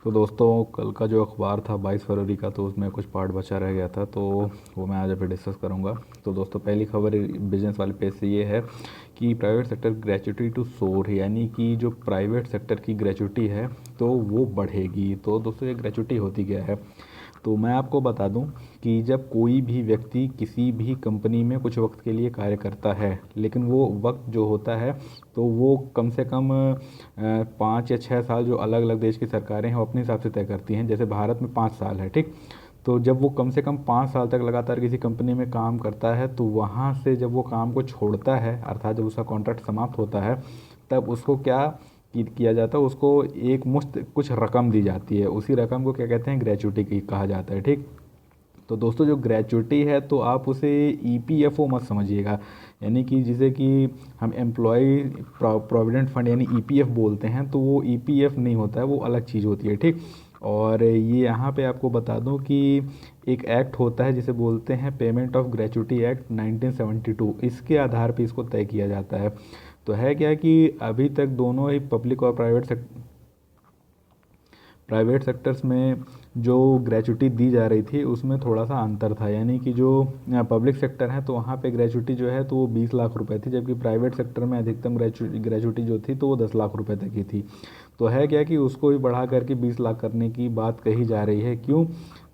तो दोस्तों, कल का जो अखबार था 22 फरवरी का, तो उसमें कुछ पार्ट बचा रह गया था, तो वो मैं आज अभी डिस्कस करूंगा। तो दोस्तों, पहली खबर बिजनेस वाले पेज से ये है कि प्राइवेट सेक्टर ग्रेचुटी टू सोर, यानी कि जो प्राइवेट सेक्टर की ग्रेचुटी है तो वो बढ़ेगी। तो दोस्तों, ये ग्रेचुटी होती क्या है? तो मैं आपको बता दूं कि जब कोई भी व्यक्ति किसी भी कंपनी में कुछ वक्त के लिए कार्य करता है, लेकिन वो वक्त जो होता है तो वो कम से कम 5 या 6 साल, जो अलग अलग देश की सरकारें हैं वो अपने हिसाब से तय करती हैं। जैसे भारत में 5 साल है, ठीक। तो जब वो कम से कम 5 साल तक लगातार किसी कंपनी में काम करता है, तो वहाँ से जब वो काम को छोड़ता है, अर्थात जब उसका कॉन्ट्रैक्ट समाप्त होता है, तब उसको क्या किया जाता है, उसको एक मुश्त कुछ रकम दी जाती है। उसी रकम को क्या कहते हैं? ग्रेचुटी की कहा जाता है, ठीक। तो दोस्तों, जो ग्रेचुटी है तो आप उसे ईपीएफओ मत समझिएगा, यानी कि जिसे कि हम एम्प्लॉय प्रोविडेंट फंड यानी ईपीएफ बोलते हैं, तो वो ईपीएफ नहीं होता है, वो अलग चीज़ होती है, ठीक। और ये यहाँ पे आपको बता दूं कि एक एक्ट होता है जिसे बोलते हैं पेमेंट ऑफ ग्रेचुटी एक्ट 1972, इसके आधार पे इसको तय किया जाता है। तो है क्या कि अभी तक दोनों ही पब्लिक और प्राइवेट सेक्टर्स में जो ग्रेचुटी दी जा रही थी उसमें थोड़ा सा अंतर था, यानी कि जो पब्लिक सेक्टर है तो वहाँ पे ग्रेचुटी जो है तो वो 20 लाख रुपए थी, जबकि प्राइवेट सेक्टर में अधिकतम ग्रेचुटी जो थी तो वो 10 लाख रुपए तक की थी। तो है क्या कि उसको भी बढ़ा करके 20 लाख करने की बात कही जा रही है। क्यों?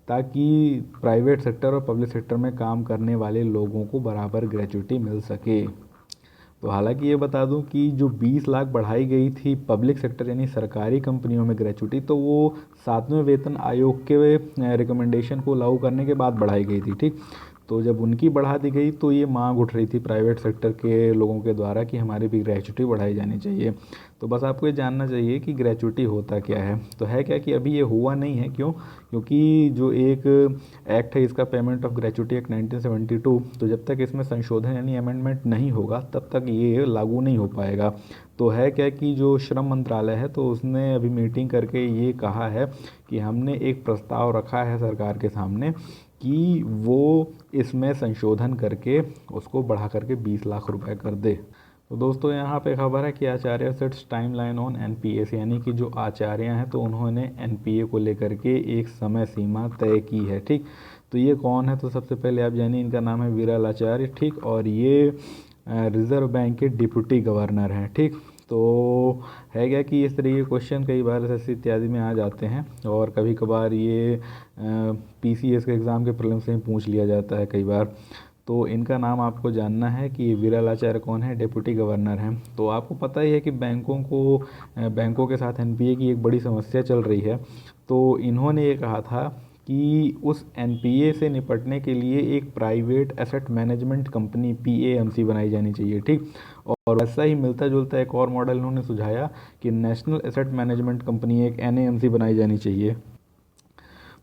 ताकि प्राइवेट सेक्टर और पब्लिक सेक्टर में काम करने वाले लोगों को बराबर ग्रेचुटी मिल सके। तो हालांकि ये बता दूं कि जो 20 लाख बढ़ाई गई थी पब्लिक सेक्टर यानी सरकारी कंपनियों में ग्रेचुटी, तो वो 7वें वेतन आयोग के रिकमेंडेशन को लागू करने के बाद बढ़ाई गई थी, ठीक। तो जब उनकी बढ़ा दी गई तो ये मांग उठ रही थी प्राइवेट सेक्टर के लोगों के द्वारा कि हमारी भी ग्रेचुटी बढ़ाई जानी चाहिए। तो बस आपको ये जानना चाहिए कि ग्रेचुटी होता क्या है। तो है क्या कि अभी ये हुआ नहीं है। क्यों? क्योंकि जो एक एक्ट है इसका पेमेंट ऑफ ग्रेचुटी एक्ट 1972, तो जब तक इसमें संशोधन यानी अमेंडमेंट नहीं होगा तब तक ये लागू नहीं हो पाएगा। तो है क्या कि जो श्रम मंत्रालय है तो उसने अभी मीटिंग करके ये कहा है कि हमने एक प्रस्ताव रखा है सरकार के सामने कि वो इसमें संशोधन करके उसको बढ़ा करके 20 लाख रुपए कर दे। तो दोस्तों, यहाँ पे खबर है कि आचार्य सेट्स टाइमलाइन ऑन एनपीए से, यानी कि जो आचार्य हैं तो उन्होंने एनपीए को लेकर के एक समय सीमा तय की है, ठीक। तो ये कौन है? तो सबसे पहले आप जानिए, इनका नाम है विरल आचार्य, ठीक। और ये रिजर्व बैंक के डिप्टी गवर्नर हैं, ठीक। तो है क्या कि इस तरीके के क्वेश्चन कई बार एसएससी इत्यादि में आ जाते हैं, और कभी कभार ये पीसीएस के एग्ज़ाम के प्रीलिम्स से ही पूछ लिया जाता है कई बार। तो इनका नाम आपको जानना है कि विरल आचार्य कौन है, डिप्टी गवर्नर हैं। तो आपको पता ही है कि बैंकों के साथ एनपीए की एक बड़ी समस्या चल रही है। तो इन्होंने ये कहा था कि उस एनपीए से निपटने के लिए एक प्राइवेट एसेट मैनेजमेंट कंपनी पीएएमसी बनाई जानी चाहिए, ठीक। और वैसा ही मिलता जुलता एक और मॉडल इन्होंने सुझाया कि नेशनल एसेट मैनेजमेंट कंपनी एक एनएएमसी बनाई जानी चाहिए।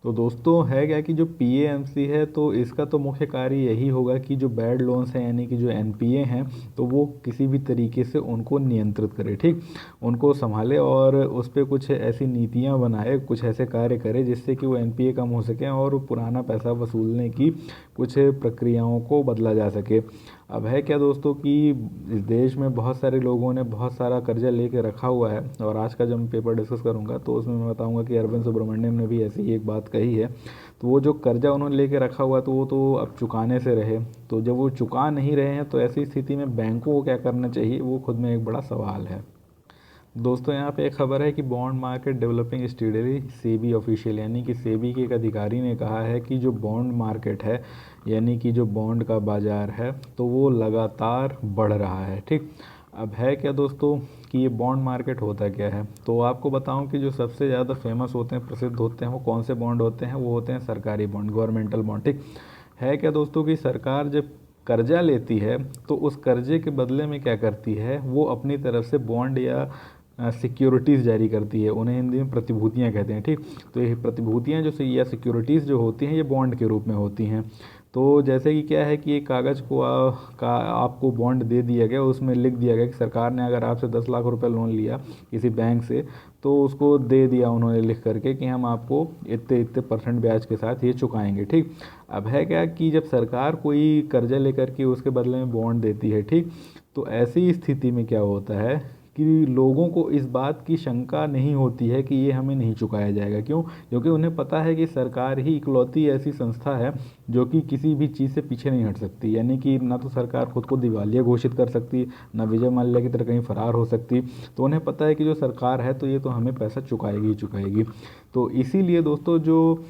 तो दोस्तों, है क्या कि जो पीएएमसी है तो इसका तो मुख्य कार्य यही होगा कि जो बैड लोन्स हैं यानी कि जो एनपीए हैं तो वो किसी भी तरीके से उनको नियंत्रित करे, ठीक। उनको संभाले और उस पर कुछ ऐसी नीतियां बनाए, कुछ ऐसे कार्य करे जिससे कि वो एनपीए कम हो सकें और पुराना पैसा वसूलने की कुछ प्रक्रियाओं को बदला जा सके। अब है क्या दोस्तों कि इस देश में बहुत सारे लोगों ने बहुत सारा कर्जा लेके रखा हुआ है, और आज का जब मैं पेपर डिस्कस करूंगा तो उसमें मैं बताऊंगा कि अरविंद सुब्रमण्यम ने भी ऐसी ही एक बात कही है। तो वो जो कर्जा उन्होंने लेके रखा हुआ है तो वो तो अब चुकाने से रहे। तो जब वो चुका नहीं रहे हैं तो ऐसी स्थिति में बैंकों को क्या करना चाहिए, वो खुद में एक बड़ा सवाल है। दोस्तों, यहाँ पे एक खबर है कि bond market developing steadily, SEBI official यानी कि सेबी के एक अधिकारी ने कहा है कि जो बॉन्ड मार्केट है यानी कि जो बॉन्ड का बाज़ार है तो वो लगातार बढ़ रहा है, ठीक। अब है क्या दोस्तों कि ये बॉन्ड मार्केट होता क्या है? तो आपको बताऊं कि जो सबसे ज़्यादा फेमस होते हैं, प्रसिद्ध होते हैं, वो कौन से बॉन्ड होते हैं? वो होते हैं सरकारी बॉन्ड, गवर्नमेंटल बॉन्ड, ठीक। है क्या दोस्तों कि सरकार जब कर्जा लेती है तो उस कर्जे के बदले में क्या करती है, वो अपनी तरफ से बॉन्ड या सिक्योरिटीज़ जारी करती है। उन्हें हिंदी में प्रतिभूतियाँ कहते हैं, ठीक। तो ये प्रतिभूतियाँ जो या सिक्योरिटीज़ जो होती हैं ये बॉन्ड के रूप में होती हैं। तो जैसे कि क्या है कि एक कागज़ को आपको बॉन्ड दे दिया गया, उसमें लिख दिया गया कि सरकार ने अगर आपसे 10 लाख रुपए लोन लिया किसी बैंक से, तो उसको दे दिया उन्होंने लिख करके कि हम आपको इतने इतने परसेंट ब्याज के साथ ये चुकाएंगे, ठीक। अब है क्या कि जब सरकार कोई कर्जा लेकर के उसके बदले में बॉन्ड देती है, ठीक, तो ऐसी स्थिति में क्या होता है कि लोगों को इस बात की शंका नहीं होती है कि ये हमें नहीं चुकाया जाएगा। क्यों? क्योंकि उन्हें पता है कि सरकार ही इकलौती ऐसी संस्था है जो कि किसी भी चीज़ से पीछे नहीं हट सकती। यानी कि ना तो सरकार खुद को दिवालिया घोषित कर सकती, ना विजय माल्या की तरह कहीं फरार हो सकती। तो उन्हें पता है कि जो सरकार है तो ये तो हमें पैसा चुकाएगी ही चुकाएगी। तो इसीलिए दोस्तों जो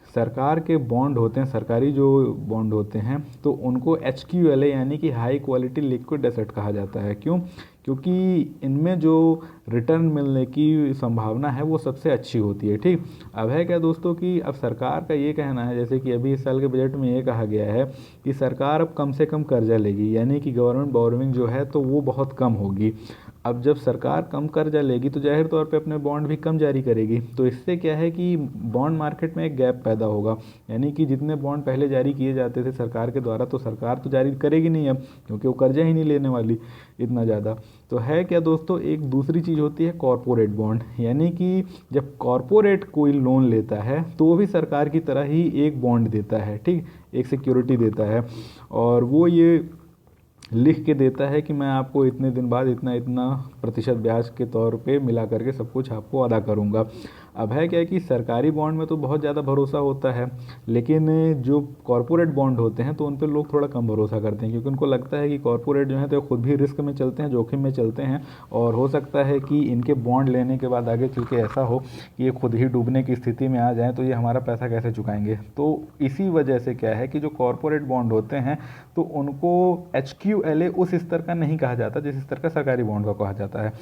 सरकार के बॉन्ड होते हैं, सरकारी जो बॉन्ड होते हैं, तो उनको HQLA यानी कि हाई क्वालिटी लिक्विड एसेट कहा जाता है। क्यों? क्योंकि इनमें जो रिटर्न मिलने की संभावना है वो सबसे अच्छी होती है। ठीक, अब है क्या दोस्तों कि अब सरकार का ये कहना है, जैसे कि अभी इस साल के बजट में ये कहा गया है कि सरकार अब कम से कम कर्जा लेगी, यानी कि गवर्नमेंट बोरोइंग जो है तो वो बहुत कम होगी। अब जब सरकार कम कर्जा लेगी तो जाहिर तौर पे अपने बॉन्ड भी कम जारी करेगी। तो इससे क्या है कि बॉन्ड मार्केट में एक गैप पैदा होगा, यानी कि जितने बॉन्ड पहले जारी किए जाते थे सरकार के द्वारा, तो सरकार तो जारी करेगी नहीं अब, क्योंकि वो कर्जा ही नहीं लेने वाली इतना ज़्यादा। तो है क्या दोस्तों, एक दूसरी चीज़ होती है कॉरपोरेट बॉन्ड, यानी कि जब कॉरपोरेट कोई लोन लेता है तो वो भी सरकार की तरह ही एक बॉन्ड देता है। ठीक, एक सिक्योरिटी देता है, और वो ये लिख के देता है कि मैं आपको इतने दिन बाद इतना इतना प्रतिशत ब्याज के तौर पे मिला करके सब कुछ आपको अदा करूंगा। अब है क्या है कि सरकारी बॉन्ड में तो बहुत ज़्यादा भरोसा होता है, लेकिन जो कॉरपोरेट बॉन्ड होते हैं तो उन पर लोग थोड़ा कम भरोसा करते हैं, क्योंकि उनको लगता है कि कॉरपोरेट जो है तो खुद भी रिस्क में चलते हैं, जोखिम में चलते हैं, और हो सकता है कि इनके बॉन्ड लेने के बाद आगे चल के ऐसा हो कि ये खुद ही डूबने की स्थिति में आ जाएँ, तो ये हमारा पैसा कैसे चुकाएंगे। तो इसी वजह से क्या है कि जो कॉरपोरेट बॉन्ड होते हैं तो उनको HQLA उस स्तर का नहीं कहा जाता जिस स्तर का सरकारी बॉन्ड का कहा जाता है।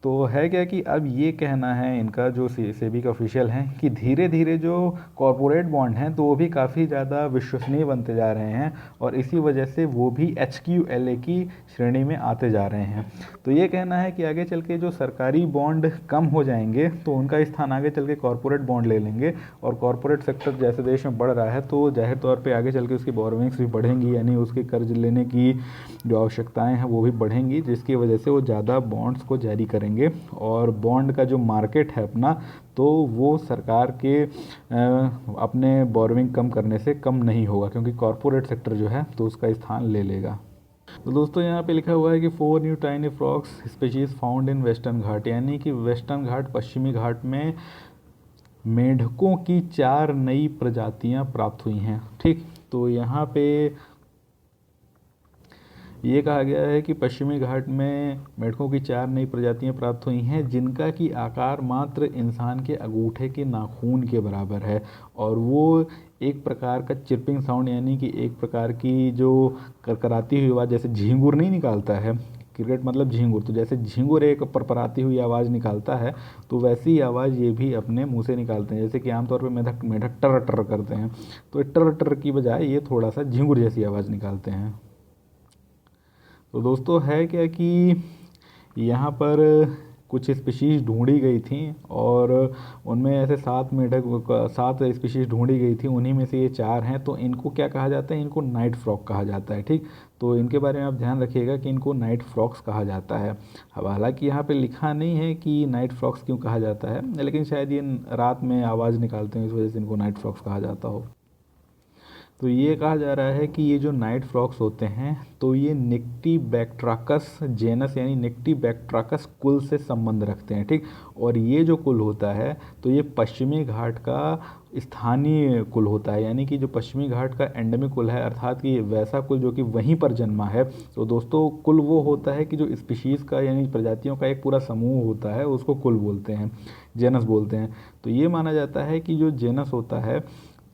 तो है क्या कि अब ये कहना है इनका, जो सेबी के ऑफिशियल हैं, कि धीरे धीरे जो कॉरपोरेट बॉन्ड हैं तो वो भी काफ़ी ज़्यादा विश्वसनीय बनते जा रहे हैं, और इसी वजह से वो भी HQLA की श्रेणी में आते जा रहे हैं। तो ये कहना है कि आगे चल के जो सरकारी बॉन्ड कम हो जाएंगे तो उनका स्थान आगे चल के कॉरपोरेट बॉन्ड ले लेंगे, और कॉरपोरेट सेक्टर जैसे देश में बढ़ रहा है तो जाहिर तौर पे आगे चल के उसकी बोरोइंग्स भी बढ़ेंगी, यानी उसके कर्ज लेने की जो आवश्यकताएं हैं वो भी बढ़ेंगी, जिसकी वजह से वो ज़्यादा बॉन्ड्स को जारी करेंगे, और बॉन्ड का जो मार्केट है अपना, तो वो सरकार के अपने बोरोइंग कम करने से कम नहीं होगा, क्योंकि कॉरपोरेट सेक्टर जो है तो उसका स्थान ले लेगा। तो दोस्तों यहाँ पे लिखा हुआ है कि 4 new tiny frogs species found in western Ghat, यानी कि वेस्टर्न घाट, पश्चिमी घाट में मेंढकों की 4 नई प्रजातियां प्राप्त हुई हैं। ठीक, तो यहाँ पे ये कहा गया है कि पश्चिमी घाट में मेंढकों की 4 नई प्रजातियां प्राप्त हुई हैं, जिनका की आकार मात्र इंसान के अंगूठे के नाखून के बराबर है, और वो एक प्रकार का चिरपिंग साउंड, यानी कि एक प्रकार की जो करकराती हुई आवाज़, जैसे झींगुर नहीं निकालता है, क्रिकेट मतलब झींगुर, तो जैसे झींगुर एक परपराती हुई आवाज़ निकालता है, तो वैसी ही आवाज़ ये भी अपने मुंह से निकालते हैं। जैसे कि आमतौर पे मेढक मेढक टर टर करते हैं, तो टर टर की बजाय ये थोड़ा सा झींगुर जैसी आवाज़ निकालते हैं। तो दोस्तों है क्या कि यहाँ पर कुछ स्पीशीज़ ढूंढी गई थी, और उनमें ऐसे 7 स्पीशीज़ ढूंढी गई थी, उन्हीं में से ये 4 हैं। तो इनको क्या कहा जाता है? इनको नाइट फ्रॉग कहा जाता है। ठीक, तो इनके बारे में आप ध्यान रखिएगा कि इनको नाइट फ्रॉग्स कहा जाता है। अब हालांकि यहाँ पे लिखा नहीं है कि नाइट फ्रॉग्स क्यों कहा जाता है, लेकिन शायद ये रात में आवाज़ निकालते हैं, इस वजह से इनको नाइट फ्रॉग्स कहा जाता हो। तो ये कहा जा रहा है कि ये जो नाइट फ्रॉग्स होते हैं तो ये निक्टीबैक्ट्राकस जेनस यानी निक्टीबैक्ट्राकस कुल से संबंध रखते हैं। ठीक, और ये जो कुल होता है तो ये पश्चिमी घाट का स्थानीय कुल होता है, यानी कि जो पश्चिमी घाट का एंडेमिक कुल है, अर्थात कि वैसा कुल जो कि वहीं पर जन्मा है। तो दोस्तों कुल वो होता है कि जो स्पीशीज़ का यानी प्रजातियों का एक पूरा समूह होता है उसको कुल बोलते हैं, जेनस बोलते हैं। तो ये माना जाता है कि जो जेनस होता है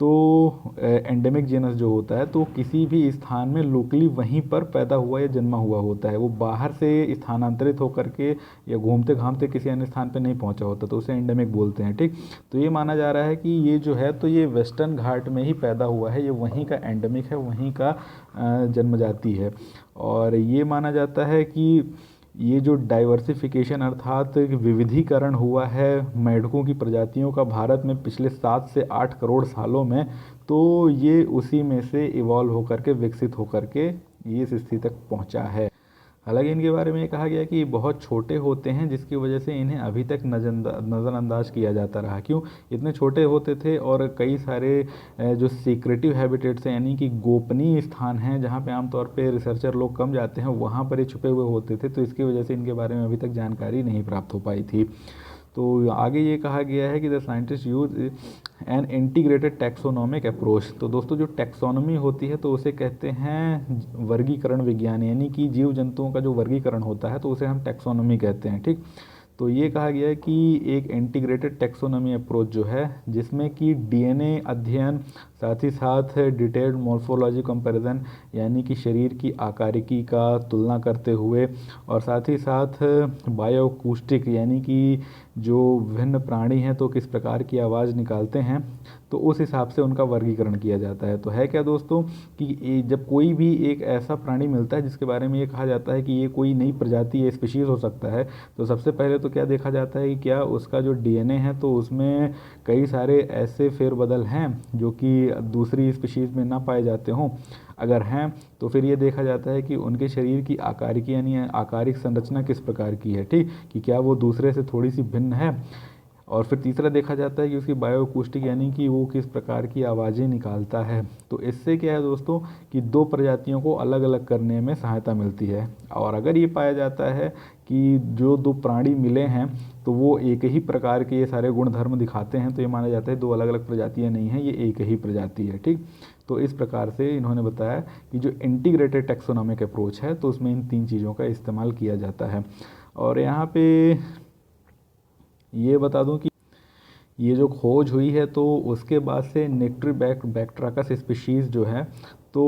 तो एंडेमिक जेनस जो होता है तो किसी भी स्थान में लोकली वहीं पर पैदा हुआ या जन्मा हुआ होता है, वो बाहर से स्थानांतरित होकर के या घूमते घामते किसी अन्य स्थान पर नहीं पहुंचा होता, तो उसे एंडेमिक बोलते हैं। ठीक, तो ये माना जा रहा है कि ये जो है तो ये वेस्टर्न घाट में ही पैदा हुआ है, ये वहीं का एंडेमिक है, वहीं का जन्मजाति है। और ये माना जाता है कि ये जो डाइवर्सिफिकेशन अर्थात विविधीकरण हुआ है मेंढकों की प्रजातियों का भारत में पिछले 7 से 8 करोड़ सालों में, तो ये उसी में से इवॉल्व होकर के विकसित होकर के ये इस स्थिति तक पहुंचा है। हालांकि इनके बारे में ये कहा गया कि बहुत छोटे होते हैं, जिसकी वजह से इन्हें अभी तक नज़रअंदाज किया जाता रहा। क्यों इतने छोटे होते थे, और कई सारे जो सीक्रेटिव हैबिटेट्स हैं यानी कि गोपनीय स्थान हैं जहाँ पे आमतौर पे रिसर्चर लोग कम जाते हैं, वहाँ पर ये छुपे हुए होते थे, तो इसकी वजह से इनके बारे में अभी तक जानकारी नहीं प्राप्त हो पाई थी। तो आगे ये कहा गया है कि the scientist use an integrated taxonomic approach. तो दोस्तों जो टैक्सोनॉमी होती है तो उसे कहते हैं वर्गीकरण विज्ञान, यानी कि जीव जंतुओं का जो वर्गीकरण होता है तो उसे हम टैक्सोनॉमी कहते हैं। ठीक, तो ये कहा गया है कि एक इंटीग्रेटेड टैक्सोनॉमी अप्रोच जो है, जिसमें कि डीएनए अध्ययन, साथ ही साथ डिटेल्ड मॉर्फोलॉजी कंपैरिजन यानी कि शरीर की आकारिकी का तुलना करते हुए, और साथ ही साथ बायोअकूस्टिक यानी कि जो विभिन्न प्राणी हैं तो किस प्रकार की आवाज़ निकालते हैं, तो उस हिसाब से उनका वर्गीकरण किया जाता है। तो है क्या दोस्तों कि जब कोई भी एक ऐसा प्राणी मिलता है जिसके बारे में ये कहा जाता है कि ये कोई नई प्रजाति या स्पीशीज़ हो सकता है, तो सबसे पहले तो क्या देखा जाता है कि क्या उसका जो डीएनए है तो उसमें कई सारे ऐसे फेरबदल हैं जो कि दूसरी स्पीशीज़ में ना पाए जाते हों। अगर हैं तो फिर ये देखा जाता है कि उनके शरीर की आकारिकी यानी आकारिक संरचना किस प्रकार की है, ठीक, कि क्या वो दूसरे से थोड़ी सी भिन्न है। और फिर तीसरा देखा जाता है कि उसकी बायोअकूस्टिक यानी कि वो किस प्रकार की आवाज़ें निकालता है। तो इससे क्या है दोस्तों कि दो प्रजातियों को अलग अलग करने में सहायता मिलती है। और अगर ये पाया जाता है कि जो दो प्राणी मिले हैं तो वो एक ही प्रकार के ये सारे गुण धर्म दिखाते हैं, तो ये माना जाता है दो अलग अलग प्रजातियाँ नहीं हैं, ये एक ही प्रजाति है। ठीक, तो इस प्रकार से इन्होंने बताया कि जो इंटीग्रेटेड टैक्सोनॉमिक अप्रोच है तो उसमें इन तीन चीज़ों का इस्तेमाल किया जाता है। और यहाँ पे ये बता दूं कि ये जो खोज हुई है तो उसके बाद से बैक्ट्राकस स्पीशीज़ जो है तो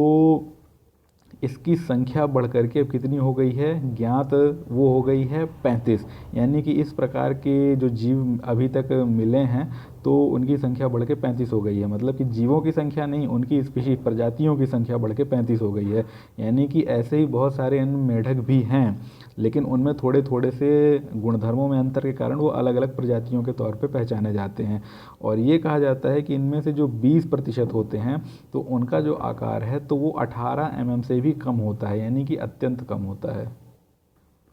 इसकी संख्या बढ़ करके अब कितनी हो गई है ज्ञात, वो हो गई है 35। यानी कि इस प्रकार के जो जीव अभी तक मिले हैं तो उनकी संख्या बढ़ के 35 हो गई है। मतलब कि जीवों की संख्या नहीं, उनकी स्पीशीज प्रजातियों की संख्या बढ़ के 35 हो गई है। यानी कि ऐसे ही बहुत सारे अन्य मेढक भी हैं, लेकिन उनमें थोड़े थोड़े से गुणधर्मों में अंतर के कारण वो अलग अलग प्रजातियों के तौर पे पहचाने जाते हैं। और ये कहा जाता है कि इनमें से जो 20% होते हैं तो उनका जो आकार है तो वो 18 mm से भी कम होता है, यानी कि अत्यंत कम होता है।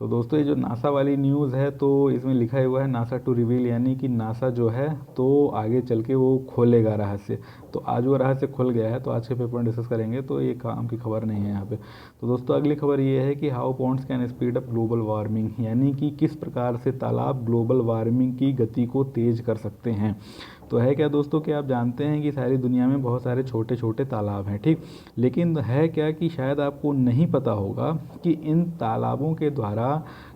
तो दोस्तों ये जो नासा वाली न्यूज़ है तो इसमें लिखा हुआ है नासा टू रिवील, यानी कि नासा जो है तो आगे चल के वो खोलेगा रहस्य। तो आज वो रहस्य खुल गया है, तो आज के पेपर में डिस्कस करेंगे, तो ये काम की खबर नहीं है यहाँ पे। तो दोस्तों अगली खबर ये है कि how ponds can speed up global warming, यानी कि किस प्रकार से तालाब ग्लोबल वार्मिंग की गति को तेज कर सकते हैं। तो है क्या दोस्तों कि आप जानते हैं कि सारी दुनिया में बहुत सारे छोटे छोटे तालाब हैं, ठीक, लेकिन है क्या कि शायद आपको नहीं पता होगा कि इन तालाबों के द्वारा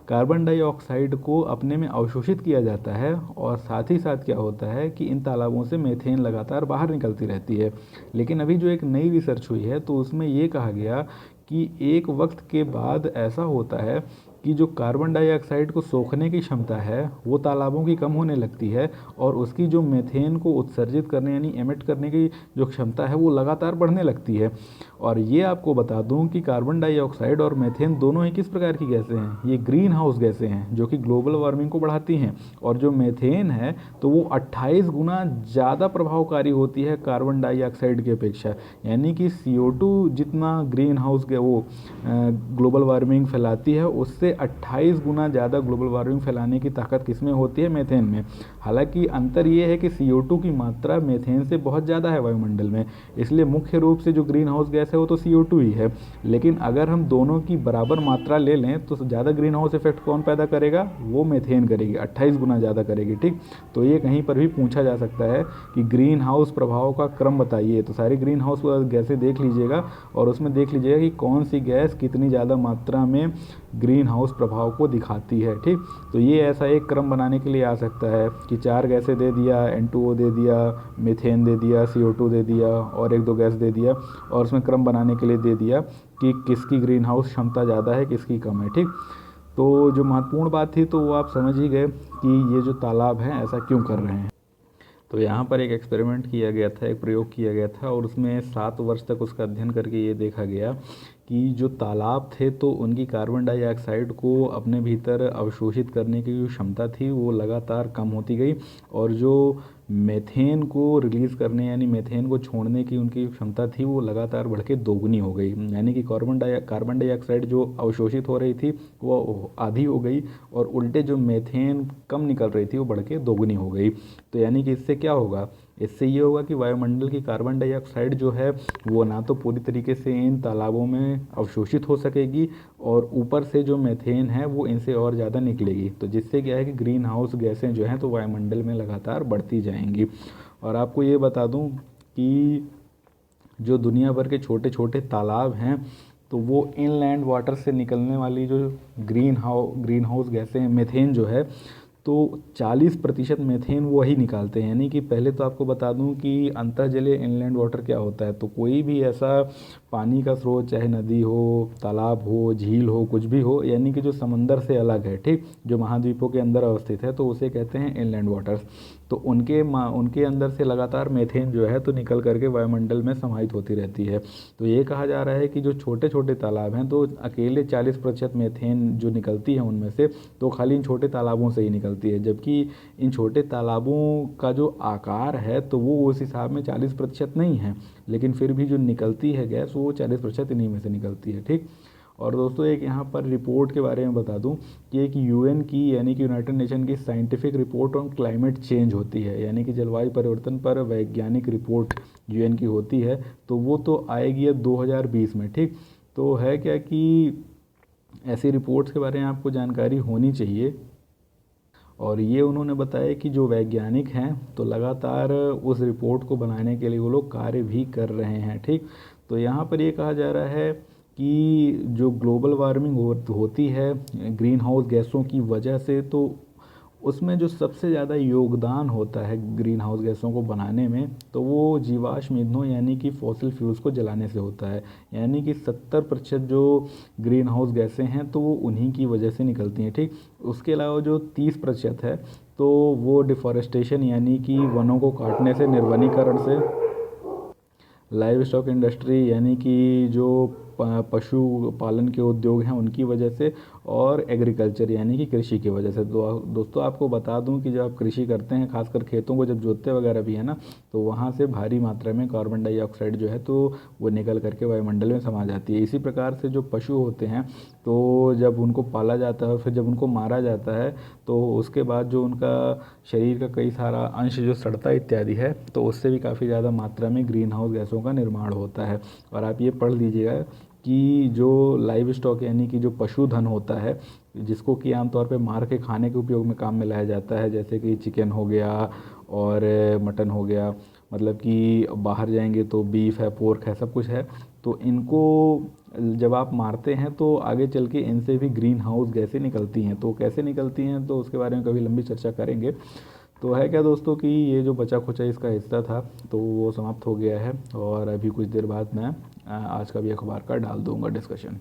कार्बन डाइऑक्साइड को अपने में अवशोषित किया जाता है, और साथ ही साथ क्या होता है कि इन तालाबों से मीथेन लगातार बाहर निकलती रहती है। लेकिन अभी जो एक नई रिसर्च हुई है तो उसमें ये कहा गया कि एक वक्त के बाद ऐसा होता है कि जो कार्बन डाइऑक्साइड को सोखने की क्षमता है वो तालाबों की कम होने लगती है, और उसकी जो मीथेन को उत्सर्जित करने यानी एमिट करने की जो क्षमता है वो लगातार बढ़ने लगती है। और ये आपको बता दूं कि कार्बन डाइऑक्साइड और मीथेन दोनों ही किस प्रकार की गैसें हैं, ये ग्रीन हाउस गैसें हैं जो कि ग्लोबल वार्मिंग को बढ़ाती हैं। और जो मीथेन है तो वो 28 गुना ज़्यादा प्रभावकारी होती है कार्बन डाइऑक्साइड की अपेक्षा। यानी कि CO2 जितना ग्रीन हाउस वो ग्लोबल वार्मिंग फैलाती है उससे 28 गुना ज़्यादा ग्लोबल वार्मिंग फैलाने की ताकत किसमें होती है, मीथेन में। हालांकि अंतर ये है कि CO2 की मात्रा मीथेन से बहुत ज़्यादा है वायुमंडल में, इसलिए मुख्य रूप से जो ग्रीन हाउस गैस है वो तो CO2 ही है। लेकिन अगर हम दोनों की बराबर मात्रा ले लें तो ज़्यादा ग्रीन हाउस इफेक्ट कौन पैदा करेगा, वो मीथेन करेगी, 28 गुना ज़्यादा करेगी। ठीक, तो ये कहीं पर भी पूछा जा सकता है कि ग्रीन हाउस प्रभाव का क्रम बताइए, तो सारी ग्रीन हाउस गैसें देख लीजिएगा और उसमें देख लीजिएगा कि कौन सी गैस कितनी ज़्यादा मात्रा में ग्रीन हाउस प्रभाव को दिखाती है। ठीक, तो ये ऐसा एक क्रम बनाने के लिए आ सकता है कि 4 गैसें दे दिया, N2O दे दिया, मीथेन दे दिया, CO2 दे दिया और 1-2 गैस दे दिया, और उसमें क्रम बनाने के लिए दे दिया कि किसकी ग्रीन हाउस क्षमता ज़्यादा है किसकी कम है। ठीक, तो जो महत्वपूर्ण बात थी तो वो आप समझ ही गए कि ये जो तालाब हैं ऐसा क्यों कर रहे हैं। तो यहाँ पर एक एक्सपेरिमेंट किया गया था, एक प्रयोग किया गया था, और उसमें 7 वर्ष तक उसका अध्ययन करके ये देखा गया कि जो तालाब थे तो उनकी कार्बन डाइऑक्साइड को अपने भीतर अवशोषित करने की जो क्षमता थी वो लगातार कम होती गई, और जो मीथेन को रिलीज़ करने यानी मीथेन को छोड़ने की उनकी क्षमता थी वो लगातार बढ़ के दोगुनी हो गई। यानी कि कार्बन डाइऑक्साइड जो अवशोषित हो रही थी वो आधी हो गई, और उल्टे जो मीथेन कम निकल रही थी वो बढ़ के दोगुनी हो गई। तो यानी कि इससे क्या होगा, इससे ये होगा कि वायुमंडल की कार्बन डाइऑक्साइड जो है वो ना तो पूरी तरीके से इन तालाबों में अवशोषित हो सकेगी, और ऊपर से जो मीथेन है वो इनसे और ज़्यादा निकलेगी। तो जिससे क्या है कि ग्रीन हाउस गैसें जो हैं तो वायुमंडल में लगातार बढ़ती जाएंगी। और आपको ये बता दूं कि जो दुनिया भर के छोटे छोटे तालाब हैं तो वो इनलैंड वाटर से निकलने वाली जो ग्रीन हाउस गैसें हैं, मीथेन जो है, तो 40% मीथेन वो ही निकालते हैं। यानी कि पहले तो आपको बता दूं कि अंतर्जलीय इनलैंड वाटर क्या होता है। तो कोई भी ऐसा पानी का स्रोत, चाहे नदी हो, तालाब हो, झील हो, कुछ भी हो, यानी कि जो समंदर से अलग है, ठीक, जो महाद्वीपों के अंदर अवस्थित है, तो उसे कहते हैं इनलैंड वाटर्स। तो उनके अंदर से लगातार मीथेन जो है तो निकल करके वायुमंडल में समाहित होती रहती है। तो ये कहा जा रहा है कि जो छोटे छोटे तालाब हैं तो अकेले 40% मीथेन जो निकलती है उनमें से तो खाली इन छोटे तालाबों से ही निकलती है, जबकि इन छोटे तालाबों का जो आकार है तो वो उस हिसाब में 40% नहीं है, लेकिन फिर भी जो निकलती है गैस वो 40% इन्हीं में से निकलती है, ठीक। और दोस्तों एक यहाँ पर रिपोर्ट के बारे में बता दूं कि एक यूएन की यानी कि यूनाइटेड नेशन की scientific report on climate change होती है, यानी कि जलवायु परिवर्तन पर वैज्ञानिक रिपोर्ट यूएन की होती है, तो वो तो आएगी अब 2020 में, ठीक। तो है क्या कि ऐसी रिपोर्ट्स के बारे में आपको जानकारी होनी चाहिए। और ये उन्होंने बताया कि जो वैज्ञानिक हैं तो लगातार उस रिपोर्ट को बनाने के लिए वो लोग कार्य भी कर रहे हैं, ठीक। तो यहाँ पर ये कहा जा रहा है कि जो ग्लोबल वार्मिंग होती है ग्रीन हाउस गैसों की वजह से, तो उसमें जो सबसे ज़्यादा योगदान होता है ग्रीन हाउस गैसों को बनाने में तो वो जीवाश्म ईंधनों यानी कि फॉसिल फ्यूल्स को जलाने से होता है। यानी कि 70% जो ग्रीन हाउस गैसें हैं तो वो उन्हीं की वजह से निकलती हैं, ठीक। उसके अलावा जो 30% है तो वो डिफॉरेस्टेशन यानी कि वनों को काटने से, निर्वनीकरण से, लाइव स्टॉक इंडस्ट्री यानी कि जो पशु पालन के उद्योग हैं उनकी वजह से, और एग्रीकल्चर यानी कि कृषि की वजह से। तो दोस्तों आपको बता दूं कि जब आप कृषि करते हैं, खासकर खेतों को जब जोतते वगैरह भी है ना, तो वहाँ से भारी मात्रा में कार्बन डाइऑक्साइड जो है तो वो निकल करके वायुमंडल में समा जाती है। इसी प्रकार से जो पशु होते हैं तो जब उनको पाला जाता है, फिर जब उनको मारा जाता है तो उसके बाद जो उनका शरीर का कई सारा अंश जो सड़ता इत्यादि है तो उससे भी काफ़ी ज़्यादा मात्रा में ग्रीन हाउस गैसों का निर्माण होता है। और आप ये पढ़ लीजिएगा कि जो लाइव स्टॉक यानी कि जो पशुधन होता है जिसको कि आमतौर पे मार के खाने के उपयोग में काम में लाया जाता है, जैसे कि चिकन हो गया और मटन हो गया, मतलब कि बाहर जाएंगे तो बीफ है, पोर्क है, सब कुछ है, तो इनको जब आप मारते हैं तो आगे चल के इनसे भी ग्रीन हाउस गैसें निकलती हैं। तो कैसे निकलती हैं तो उसके बारे में कभी लंबी चर्चा करेंगे। तो है क्या दोस्तों कि ये जो बचा खुचा इसका हिस्सा था तो वो समाप्त हो गया है, और अभी कुछ देर बाद मैं आज का भी अखबार का डाल दूंगा डिस्कशन।